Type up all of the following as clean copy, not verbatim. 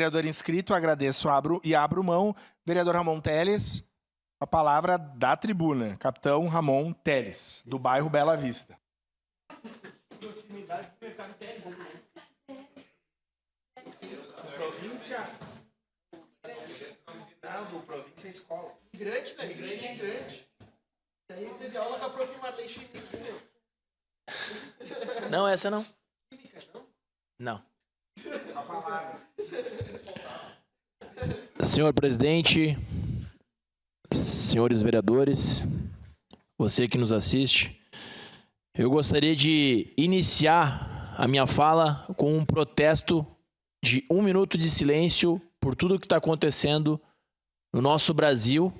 vereador inscrito, agradeço e abro mão. Vereador Ramon Teles, a palavra da tribuna. Capitão Ramon Teles, do bairro Bela Vista. Proximidade do mercado Teles. Província? Não, do província é escola. Grande, né? Grande. Daí eu fiz aula com a prof. Marlene Schmitz, meu. Não, essa não. Não. Senhor presidente, senhores vereadores, você que nos assiste, eu gostaria de iniciar a minha fala com um protesto de 1 minuto de silêncio por tudo que está acontecendo no nosso Brasil.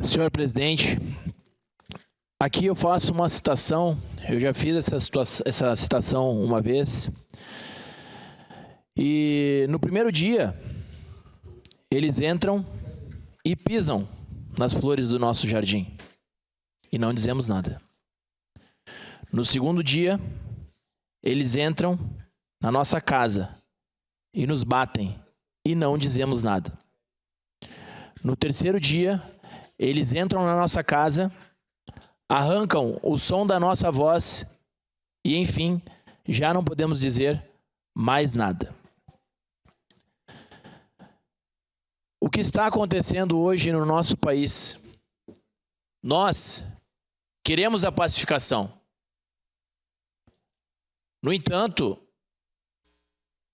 Senhor presidente, aqui eu faço uma citação, eu já fiz essa citação uma vez, e no primeiro dia, eles entram e pisam nas flores do nosso jardim, e não dizemos nada. No segundo dia, eles entram na nossa casa e nos batem, e não dizemos nada. No terceiro dia, eles entram na nossa casa, arrancam o som da nossa voz e, enfim, já não podemos dizer mais nada. O que está acontecendo hoje no nosso país? Nós queremos a pacificação. No entanto,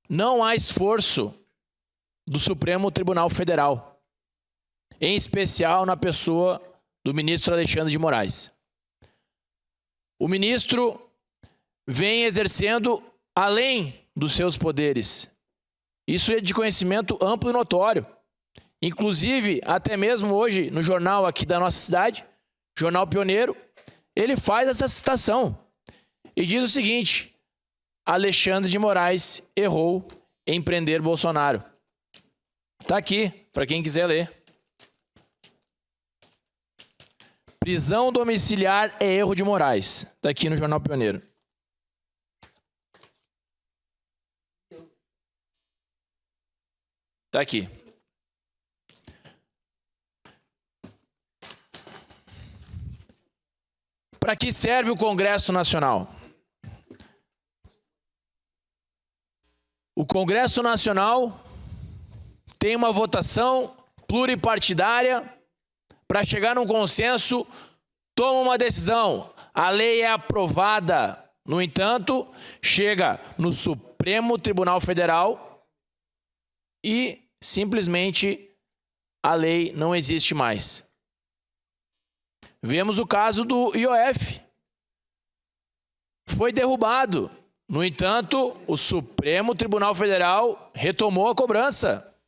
não há esforço do Supremo Tribunal Federal, em especial na pessoa do ministro Alexandre de Moraes. O ministro vem exercendo além dos seus poderes. Isso é de conhecimento amplo e notório. Inclusive, até mesmo hoje, no jornal aqui da nossa cidade, Jornal Pioneiro, ele faz essa citação e diz o seguinte: Alexandre de Moraes errou em prender Bolsonaro. Está aqui, para quem quiser ler. Prisão domiciliar é erro de Moraes. Está aqui no Jornal Pioneiro. Está aqui. Para que serve o Congresso Nacional? O Congresso Nacional tem uma votação pluripartidária para chegar num consenso, toma uma decisão. A lei é aprovada. No entanto, chega no Supremo Tribunal Federal e simplesmente a lei não existe mais. Vemos o caso do IOF. Foi derrubado. No entanto, o Supremo Tribunal Federal retomou a cobrança.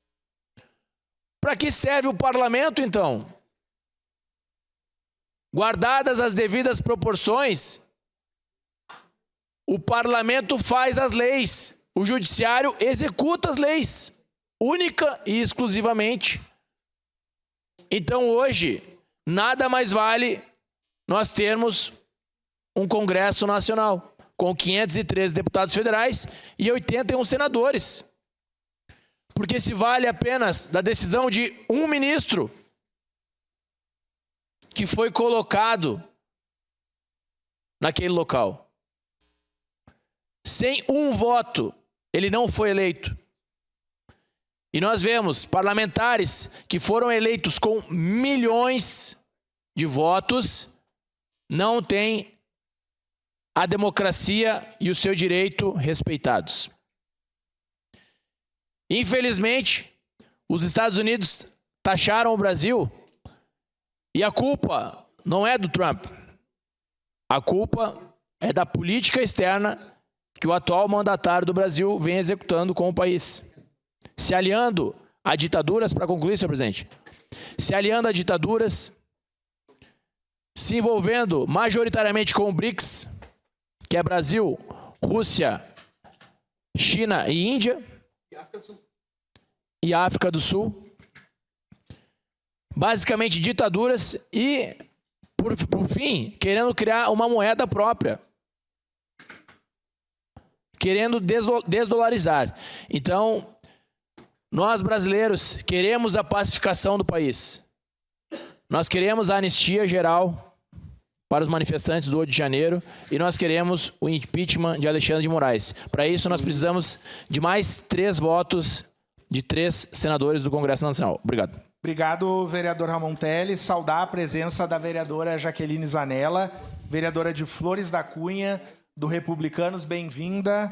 Para que serve o parlamento, então? Guardadas as devidas proporções, o parlamento faz as leis, o judiciário executa as leis, única e exclusivamente. Então hoje, nada mais vale nós termos um Congresso Nacional com 513 deputados federais e 81 senadores. Porque se vale apenas da decisão de um ministro que foi colocado naquele local. Sem um voto ele não foi eleito. E nós vemos parlamentares que foram eleitos com milhões de votos, não têm a democracia e o seu direito respeitados. Infelizmente, os Estados Unidos taxaram o Brasil e a culpa não é do Trump. A culpa é da política externa que o atual mandatário do Brasil vem executando com o país. Se aliando a ditaduras, para concluir, senhor presidente, se aliando a ditaduras, se envolvendo majoritariamente com o BRICS, que é Brasil, Rússia, China e Índia, e África do Sul, basicamente ditaduras e, por fim, querendo criar uma moeda própria, querendo desdolarizar. Então, nós brasileiros queremos a pacificação do país. Nós queremos a anistia geral para os manifestantes do 8 de janeiro e nós queremos o impeachment de Alexandre de Moraes. Para isso, nós precisamos de mais 3 votos de 3 senadores do Congresso Nacional. Obrigado. Obrigado, vereador Ramon Teles. Saudar a presença da vereadora Jaqueline Zanella, vereadora de Flores da Cunha, do Republicanos. Bem-vinda.